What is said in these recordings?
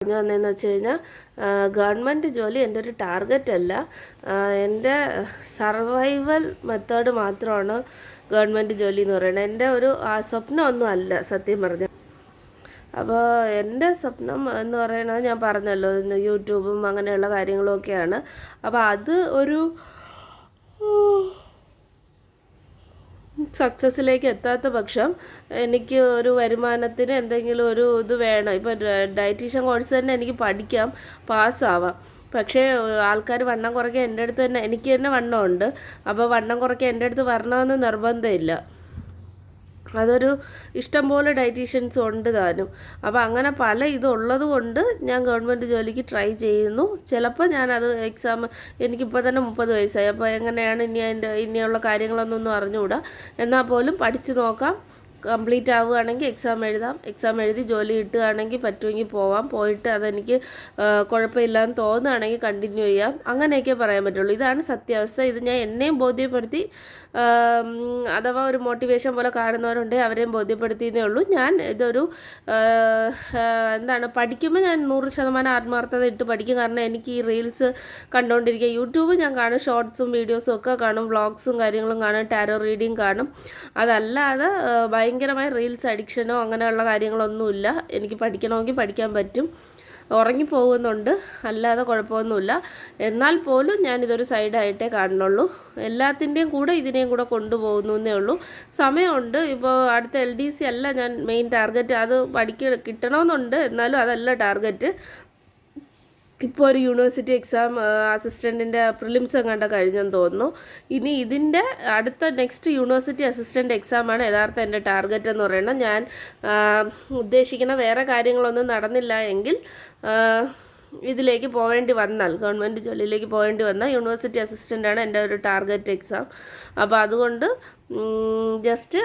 പറഞ്ഞു വന്നതെന്ന് വെച്ച് കഴിഞ്ഞാൽ ഗവൺമെൻറ് ജോലി എൻ്റെ ഒരു ടാർഗറ്റ് അല്ല. എൻ്റെ സർവൈവൽ മെത്തേഡ് മാത്രമാണ് ഗവൺമെൻറ് ജോലി എന്ന് പറയുന്നത്. എൻ്റെ ഒരു സ്വപ്നമൊന്നും അല്ല സത്യം പറഞ്ഞാൽ. അപ്പോൾ എൻ്റെ സ്വപ്നം എന്ന് പറയുന്നത് ഞാൻ പറഞ്ഞല്ലോ, യൂട്യൂബും അങ്ങനെയുള്ള കാര്യങ്ങളൊക്കെയാണ്. അപ്പോൾ അത് ഒരു സക്സസ്സിലേക്ക് എത്താത്ത പക്ഷം എനിക്ക് ഒരു വരുമാനത്തിന് എന്തെങ്കിലും ഒരു ഇത് വേണം. ഇപ്പോൾ ഡയറ്റീഷ്യൻ കോഴ്സ് തന്നെ എനിക്ക് പഠിക്കാം, പാസ്സാവാം. പക്ഷേ ആൾക്കാർ വണ്ണം കുറയ്ക്കാൻ എൻ്റെ അടുത്ത് തന്നെ, എനിക്ക് തന്നെ വണ്ണമുണ്ട്, അപ്പോൾ വണ്ണം കുറയ്ക്കാൻ എൻ്റെ അടുത്ത് വരണമെന്ന് നിർബന്ധമില്ല. അതൊരു ഇഷ്ടം പോലെ ഡയറ്റീഷ്യൻസ് ഉണ്ട് താനും. അപ്പോൾ അങ്ങനെ പല ഇതുള്ളത് കൊണ്ട് ഞാൻ ഗവൺമെൻറ് ജോലിക്ക് ട്രൈ ചെയ്യുന്നു. ചിലപ്പോൾ ഞാനത് എക്സാം, എനിക്കിപ്പോൾ തന്നെ 30 വയസ്സായി, അപ്പോൾ എങ്ങനെയാണ് ഇനിയുള്ള കാര്യങ്ങളൊന്നും അറിഞ്ഞുകൂടാ. എന്നാൽ പോലും പഠിച്ചു നോക്കാം. കംപ്ലീറ്റ് ആവുകയാണെങ്കിൽ എക്സാം എഴുതാം. എക്സാം എഴുതി ജോലി കിട്ടുകയാണെങ്കിൽ പറ്റുമെങ്കിൽ പോവാം. പോയിട്ട് അതെനിക്ക് കുഴപ്പമില്ലാന്ന് തോന്നുകയാണെങ്കിൽ കണ്ടിന്യൂ ചെയ്യാം. അങ്ങനെയൊക്കെ പറയാൻ പറ്റുള്ളൂ. ഇതാണ് സത്യാവസ്ഥ. ഇത് ഞാൻ എന്നെയും ബോധ്യപ്പെടുത്തി, അഥവാ ഒരു മോട്ടിവേഷൻ പോലെ കാണുന്നവരുണ്ടെങ്കിൽ അവരെയും ബോധ്യപ്പെടുത്തിയതേ ഉള്ളൂ. ഞാൻ ഇതൊരു പഠിക്കുമ്പോൾ ഞാൻ 100% ആത്മാർത്ഥത ഇട്ട് പഠിക്കും. കാരണം എനിക്ക് ഈ റീൽസ് കണ്ടുകൊണ്ടിരിക്കുക, യൂട്യൂബ് ഞാൻ കാണും, ഷോർട്സും വീഡിയോസും ഒക്കെ കാണും, വ്ളോഗ്സും കാര്യങ്ങളും കാണും, ടാരോ റീഡിങ് കാണും. അതല്ലാതെ ഭയങ്കരമായ റീൽസ് അഡിക്ഷനോ അങ്ങനെയുള്ള കാര്യങ്ങളൊന്നുമില്ല. എനിക്ക് പഠിക്കണമെങ്കിൽ പഠിക്കാൻ പറ്റും. ഉറങ്ങിപ്പോകുന്നുണ്ട്, അല്ലാതെ കുഴപ്പമൊന്നുമില്ല. എന്നാൽ പോലും ഞാനിതൊരു സൈഡായിട്ടേ കാണുന്നുള്ളൂ. എല്ലാത്തിൻ്റെയും കൂടെ ഇതിനെയും കൂടെ കൊണ്ടുപോകുന്നു എന്നേ ഉള്ളൂ. സമയമുണ്ട്. ഇപ്പോൾ അടുത്ത LDC അല്ല ഞാൻ മെയിൻ ടാർഗറ്റ്. അത് കിട്ടണമെന്നുണ്ട്, എന്നാലും അതല്ല ടാർഗറ്റ്. ഇപ്പോൾ ഒരു യൂണിവേഴ്സിറ്റി എക്സാം അസിസ്റ്റൻറ്റിൻ്റെ പ്രിലിംസ് എങ്ങാണ്ട് കഴിഞ്ഞെന്ന് തോന്നുന്നു. ഇനി ഇതിൻ്റെ അടുത്ത നെക്സ്റ്റ് യൂണിവേഴ്സിറ്റി അസിസ്റ്റൻ്റ് എക്സാമാണ് യഥാർത്ഥ എൻ്റെ ടാർഗറ്റ് എന്ന് പറയുന്നത്. ഞാൻ ഉദ്ദേശിക്കുന്ന വേറെ കാര്യങ്ങളൊന്നും നടന്നില്ല എങ്കിൽ ഇതിലേക്ക് പോവേണ്ടി വന്നാൽ, ഗവൺമെൻറ് ജോലിയിലേക്ക് പോവേണ്ടി വന്നാൽ യൂണിവേഴ്സിറ്റി അസിസ്റ്റൻ്റാണ് എൻ്റെ ഒരു ടാർഗറ്റ് എക്സാം. അപ്പോൾ അതുകൊണ്ട് ജസ്റ്റ്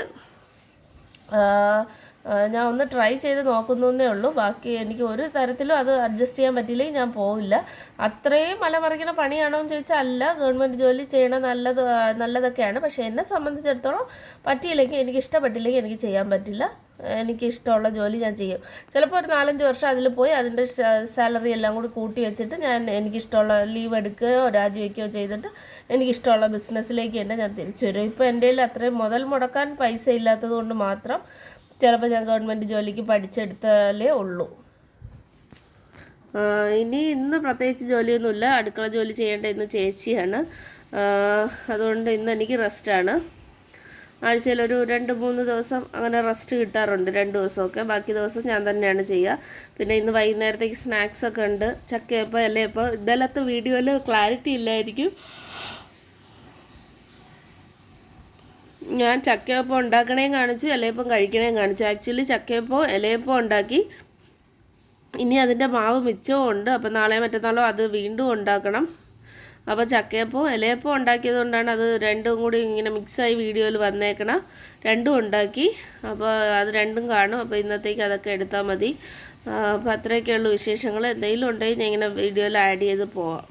ഞാൻ ഒന്ന് ട്രൈ ചെയ്ത് നോക്കുന്നേ ഉള്ളൂ. ബാക്കി എനിക്ക് ഒരു തരത്തിലും അത് അഡ്ജസ്റ്റ് ചെയ്യാൻ പറ്റില്ലെങ്കിൽ ഞാൻ പോവില്ല. അത്രയും മലമറിക്കുന്ന പണിയാണോ എന്ന് ചോദിച്ചാൽ അല്ല. ഗവൺമെൻറ് ജോലി ചെയ്യണം നല്ലതൊക്കെയാണ്. പക്ഷേ എന്നെ സംബന്ധിച്ചിടത്തോളം പറ്റിയില്ലെങ്കിൽ, എനിക്ക് ഇഷ്ടപ്പെട്ടില്ലെങ്കിൽ എനിക്ക് ചെയ്യാൻ പറ്റില്ല. എനിക്കിഷ്ടമുള്ള ജോലി ഞാൻ ചെയ്യും. ചിലപ്പോൾ ഒരു 4-5 വർഷം അതിൽ പോയി അതിൻ്റെ സാലറി എല്ലാം കൂടി കൂട്ടി വെച്ചിട്ട് എനിക്കിഷ്ടമുള്ള ലീവ് എടുക്കുകയോ രാജിവെക്കുകയോ ചെയ്തിട്ട് എനിക്കിഷ്ടമുള്ള ബിസിനസ്സിലേക്ക് തന്നെ ഞാൻ തിരിച്ചു വരും. ഇപ്പോൾ എൻ്റെ കയ്യിൽ അത്രയും മുതൽ മുടക്കാൻ പൈസ ഇല്ലാത്തത് കൊണ്ട് മാത്രം ചിലപ്പോൾ ഞാൻ ഗവൺമെൻറ് ജോലിക്ക് പഠിച്ചെടുത്താലേ ഉള്ളൂ. ഇന്ന് പ്രത്യേകിച്ച് ജോലിയൊന്നുമില്ല. അടുക്കള ജോലി ചെയ്യേണ്ട ഇന്ന് ചേച്ചിയാണ്. അതുകൊണ്ട് ഇന്ന് എനിക്ക് റെസ്റ്റാണ്. ആഴ്ചയിൽ ഒരു 2-3 ദിവസം അങ്ങനെ റെസ്റ്റ് കിട്ടാറുണ്ട്, 2 ദിവസമൊക്കെ. ബാക്കി ദിവസം ഞാൻ തന്നെയാണ് ചെയ്യുക. പിന്നെ ഇന്ന് വൈകുന്നേരത്തേക്ക് സ്നാക്സൊക്കെ ഉണ്ട്. ചക്കയപ്പം, ഇലയപ്പം. ഇതെല്ലാത്ത വീഡിയോയിൽ ക്ലാരിറ്റി ഇല്ലായിരിക്കും. ഞാൻ ചക്കയപ്പം ഉണ്ടാക്കണേയും കാണിച്ചു, ഇലയപ്പം കഴിക്കണേയും കാണിച്ചു. ആക്ച്വലി ചക്കയപ്പം ഇലയപ്പം ഉണ്ടാക്കി. ഇനി അതിൻ്റെ മാവ് മിച്ചവും ഉണ്ട്. അപ്പം നാളെ മറ്റന്നാളോ അത് വീണ്ടും ഉണ്ടാക്കണം. അപ്പോൾ ചക്കയപ്പം ഇലയപ്പം ഉണ്ടാക്കിയത് കൊണ്ടാണ് അത് രണ്ടും കൂടി ഇങ്ങനെ മിക്സായി വീഡിയോയിൽ വന്നേക്കണം. രണ്ടും ഉണ്ടാക്കി. അപ്പോൾ അത് രണ്ടും കാണും. അപ്പോൾ ഇന്നത്തേക്ക് അതൊക്കെ എടുത്താൽ മതി. അപ്പോൾ അത്രയൊക്കെയുള്ളൂ വിശേഷങ്ങൾ. എന്തെങ്കിലും ഉണ്ടെങ്കിൽ ഞാൻ ഇങ്ങനെ വീഡിയോയിൽ ആഡ് ചെയ്ത് പോവാം.